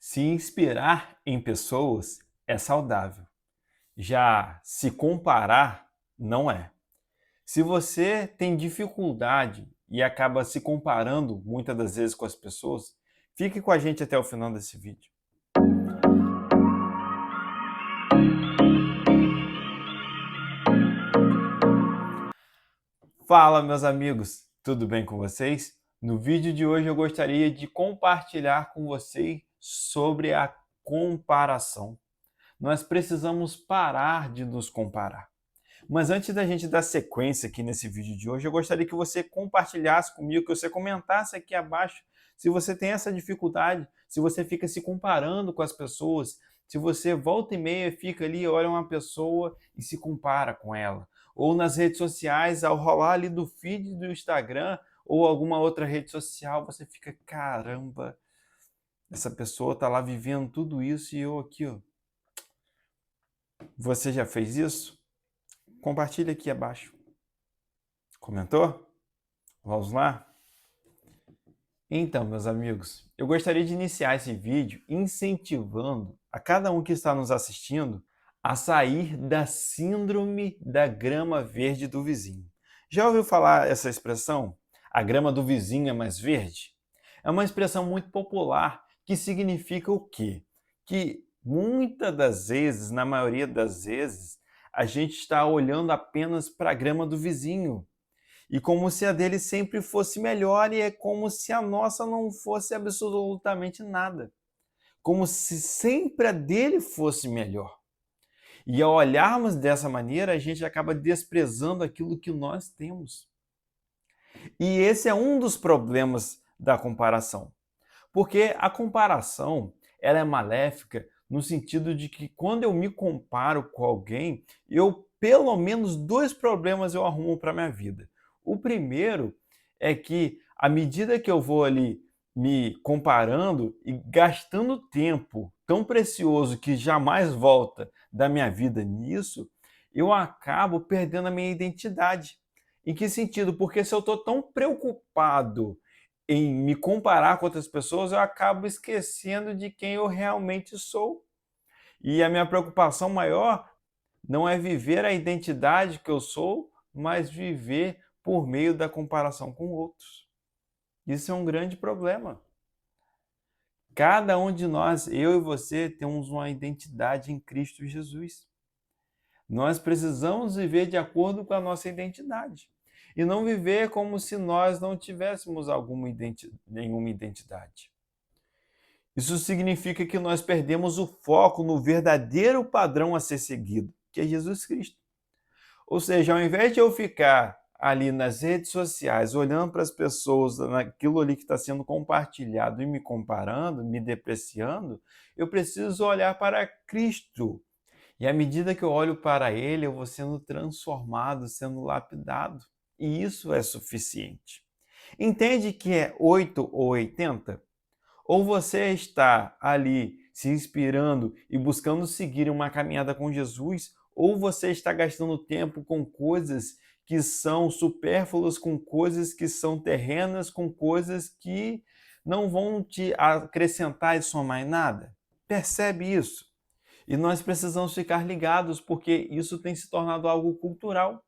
Se inspirar em pessoas é saudável, já se comparar não é. Se você tem dificuldade e acaba se comparando muitas das vezes com as pessoas, fique com a gente até o final desse vídeo. Fala, meus amigos, tudo bem com vocês? No vídeo de hoje eu gostaria de compartilhar com vocês sobre a comparação. Nós precisamos parar de nos comparar. Mas antes da gente dar sequência aqui nesse vídeo de hoje, eu gostaria que você compartilhasse comigo, que você comentasse aqui abaixo se você tem essa dificuldade, se você fica se comparando com as pessoas, se você volta e meia fica ali, olha uma pessoa e se compara com ela. Ou nas redes sociais, ao rolar ali do feed do Instagram ou alguma outra rede social, você fica, caramba, essa pessoa está lá vivendo tudo isso e eu aqui, ó. Você já fez isso? Compartilha aqui abaixo. Comentou? Vamos lá? Então, meus amigos, eu gostaria de iniciar esse vídeo incentivando a cada um que está nos assistindo a sair da síndrome da grama verde do vizinho. Já ouviu falar essa expressão? A grama do vizinho é mais verde? É uma expressão muito popular que significa o quê? Que muitas das vezes, na maioria das vezes, a gente está olhando apenas para a grama do vizinho e como se a dele sempre fosse melhor e é como se a nossa não fosse absolutamente nada. Como se sempre a dele fosse melhor. E ao olharmos dessa maneira, a gente acaba desprezando aquilo que nós temos. E esse é um dos problemas da comparação. Porque a comparação, ela é maléfica no sentido de que quando eu me comparo com alguém, eu pelo menos dois problemas eu arrumo para minha vida. O primeiro é que à medida que eu vou ali me comparando e gastando tempo tão precioso que jamais volta da minha vida nisso, eu acabo perdendo a minha identidade. Em que sentido? Porque se eu estou tão preocupado em me comparar com outras pessoas, eu acabo esquecendo de quem eu realmente sou. E a minha preocupação maior não é viver a identidade que eu sou, mas viver por meio da comparação com outros. Isso é um grande problema. Cada um de nós, eu e você, temos uma identidade em Cristo Jesus. Nós precisamos viver de acordo com a nossa identidade. E não viver como se nós não tivéssemos nenhuma identidade. Isso significa que nós perdemos o foco no verdadeiro padrão a ser seguido, que é Jesus Cristo. Ou seja, ao invés de eu ficar ali nas redes sociais, olhando para as pessoas, naquilo ali que está sendo compartilhado e me comparando, me depreciando, eu preciso olhar para Cristo. E à medida que eu olho para Ele, eu vou sendo transformado, sendo lapidado. E isso é suficiente. Entende que é 8 ou 80? Ou você está ali se inspirando e buscando seguir uma caminhada com Jesus, ou você está gastando tempo com coisas que são supérfluas, com coisas que são terrenas, com coisas que não vão te acrescentar e somar em nada. Percebe isso? E nós precisamos ficar ligados, porque isso tem se tornado algo cultural.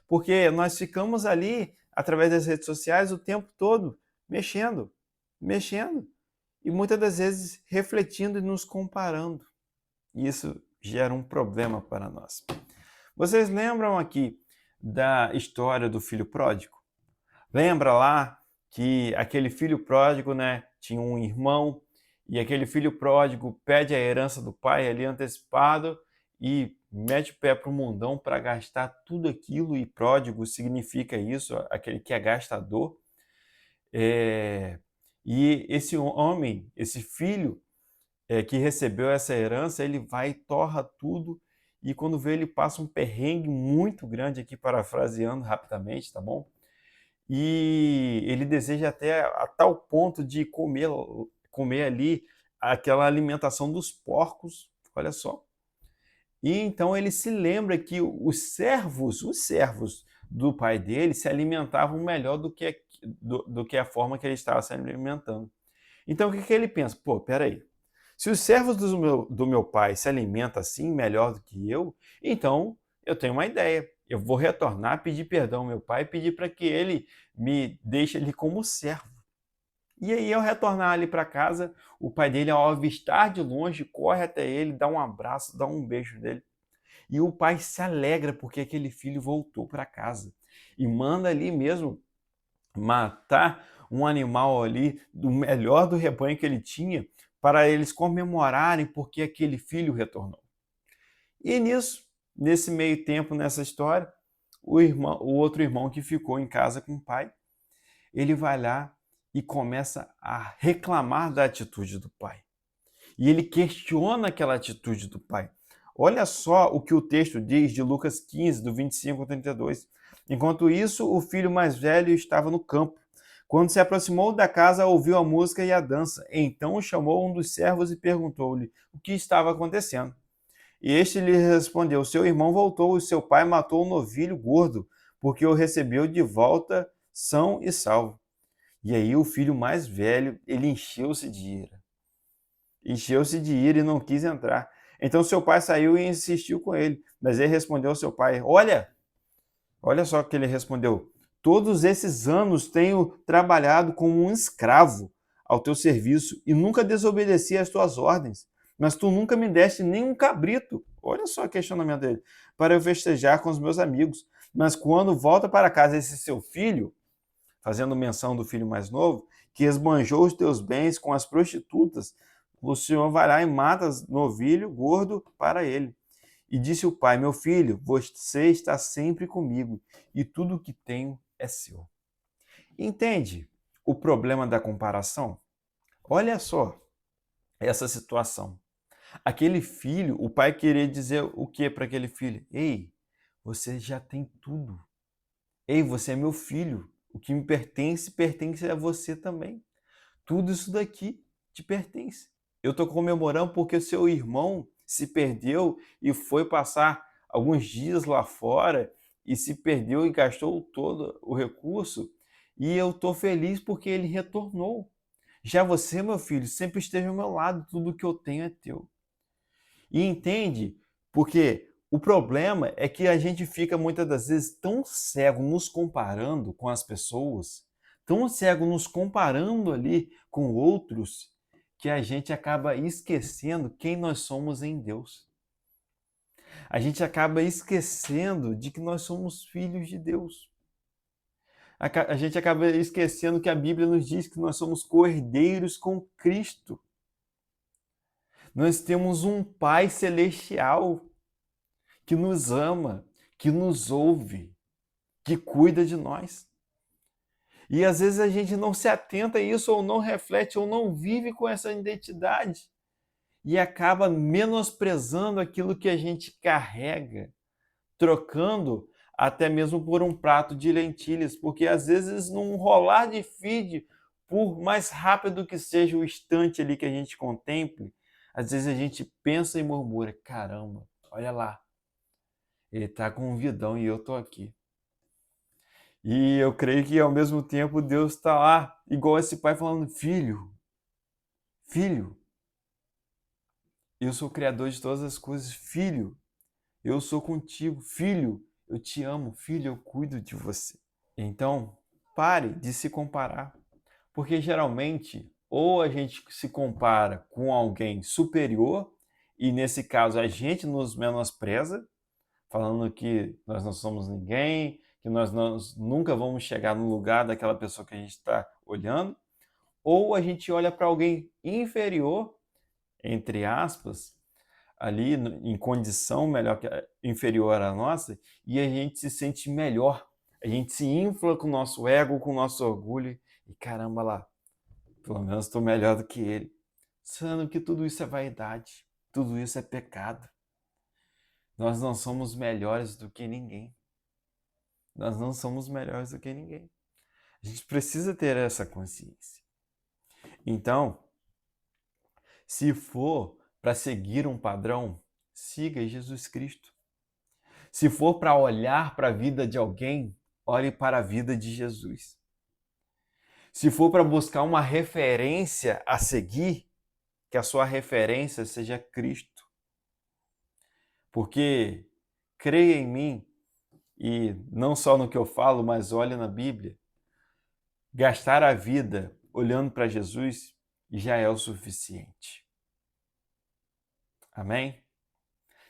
Porque nós ficamos ali, através das redes sociais, o tempo todo mexendo, mexendo. E muitas das vezes refletindo e nos comparando. E isso gera um problema para nós. Vocês lembram aqui da história do filho pródigo? Lembra lá que aquele filho pródigo, né, tinha um irmão e aquele filho pródigo pede a herança do pai ali antecipado e mete o pé para o mundão para gastar tudo aquilo, e pródigo significa isso, aquele que é gastador. E esse homem, esse filho que recebeu essa herança, ele vai e torra tudo, e quando vê ele passa um perrengue muito grande aqui, parafraseando rapidamente, tá bom? E ele deseja até a tal ponto de comer ali aquela alimentação dos porcos, olha só. E então ele se lembra que os servos do pai dele se alimentavam melhor do que a forma que ele estava se alimentando. Então o que ele pensa? Pô, peraí, Se os servos do meu pai se alimentam assim melhor do que eu, então eu tenho uma ideia. Eu vou retornar, pedir perdão ao meu pai e pedir para que ele me deixe ali como servo. E aí, ao retornar ali para casa, o pai dele, ao avistar de longe, corre até ele, dá um abraço, dá um beijo nele. E o pai se alegra porque aquele filho voltou para casa. E manda ali mesmo matar um animal ali, do melhor do rebanho que ele tinha, para eles comemorarem porque aquele filho retornou. E nisso, nesse meio tempo, nessa história, o outro irmão que ficou em casa com o pai, ele vai lá e começa a reclamar da atitude do pai. E ele questiona aquela atitude do pai. Olha só o que o texto diz de Lucas 15, do 25 ao 32. Enquanto isso, o filho mais velho estava no campo. Quando se aproximou da casa, ouviu a música e a dança. Então chamou um dos servos e perguntou-lhe o que estava acontecendo. E este lhe respondeu: seu irmão voltou e seu pai matou um novilho gordo, porque o recebeu de volta são e salvo. E aí o filho mais velho, ele encheu-se de ira. Encheu-se de ira e não quis entrar. Então seu pai saiu e insistiu com ele. Mas ele respondeu ao seu pai: olha só o que ele respondeu. Todos esses anos tenho trabalhado como um escravo ao teu serviço e nunca desobedeci às tuas ordens. Mas tu nunca me deste nem um cabrito. Olha só o questionamento dele. Para eu festejar com os meus amigos. Mas quando volta para casa esse seu filho, fazendo menção do filho mais novo, que esbanjou os teus bens com as prostitutas, o senhor vai lá e mata novilho gordo para ele. E disse o pai: meu filho, você está sempre comigo e tudo o que tenho é seu. Entende o problema da comparação? Olha só essa situação. Aquele filho, o pai queria dizer o que para aquele filho? Ei, você já tem tudo. Ei, você é meu filho. O que me pertence, pertence a você também. Tudo isso daqui te pertence. Eu estou comemorando porque o seu irmão se perdeu e foi passar alguns dias lá fora e se perdeu e gastou todo o recurso. E eu estou feliz porque ele retornou. Já você, meu filho, sempre esteve ao meu lado. Tudo que eu tenho é teu. E entende? Porque o problema é que a gente fica muitas das vezes tão cego nos comparando com as pessoas, tão cego nos comparando ali com outros, que a gente acaba esquecendo quem nós somos em Deus. A gente acaba esquecendo de que nós somos filhos de Deus. A gente acaba esquecendo que a Bíblia nos diz que nós somos co-herdeiros com Cristo. Nós temos um Pai celestial que nos ama, que nos ouve, que cuida de nós. E às vezes a gente não se atenta a isso, ou não reflete, ou não vive com essa identidade. E acaba menosprezando aquilo que a gente carrega, trocando até mesmo por um prato de lentilhas, porque às vezes num rolar de feed, por mais rápido que seja o instante ali que a gente contemple, às vezes a gente pensa e murmura: caramba, olha lá, ele está com um vidão e eu estou aqui. E eu creio que ao mesmo tempo Deus está lá, igual esse pai falando: filho, eu sou o criador de todas as coisas, filho, eu sou contigo, filho, eu te amo, filho, eu cuido de você. Então, pare de se comparar, porque geralmente ou a gente se compara com alguém superior, e nesse caso a gente nos menospreza, falando que nós não somos ninguém, que nós nunca vamos chegar no lugar daquela pessoa que a gente está olhando, ou a gente olha para alguém inferior, entre aspas, ali em condição melhor inferior à nossa, e a gente se sente melhor, a gente se infla com o nosso ego, com o nosso orgulho, e caramba lá, pelo menos estou melhor do que ele, sendo que tudo isso é vaidade, tudo isso é pecado. Nós não somos melhores do que ninguém. Nós não somos melhores do que ninguém. A gente precisa ter essa consciência. Então, se for para seguir um padrão, siga Jesus Cristo. Se for para olhar para a vida de alguém, olhe para a vida de Jesus. Se for para buscar uma referência a seguir, que a sua referência seja Cristo. Porque creia em mim, e não só no que eu falo, mas olhe na Bíblia. Gastar a vida olhando para Jesus já é o suficiente. Amém?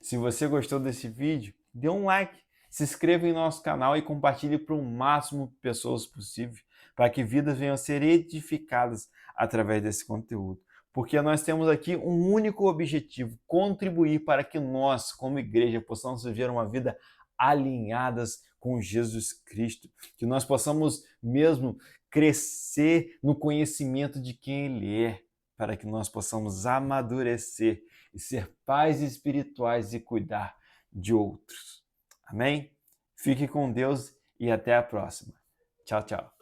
Se você gostou desse vídeo, dê um like, se inscreva em nosso canal e compartilhe para o máximo de pessoas possível, para que vidas venham a ser edificadas através desse conteúdo. Porque nós temos aqui um único objetivo: contribuir para que nós, como igreja, possamos viver uma vida alinhadas com Jesus Cristo, que nós possamos mesmo crescer no conhecimento de quem Ele é, para que nós possamos amadurecer e ser pais espirituais e cuidar de outros. Amém? Fique com Deus e até a próxima. Tchau, tchau.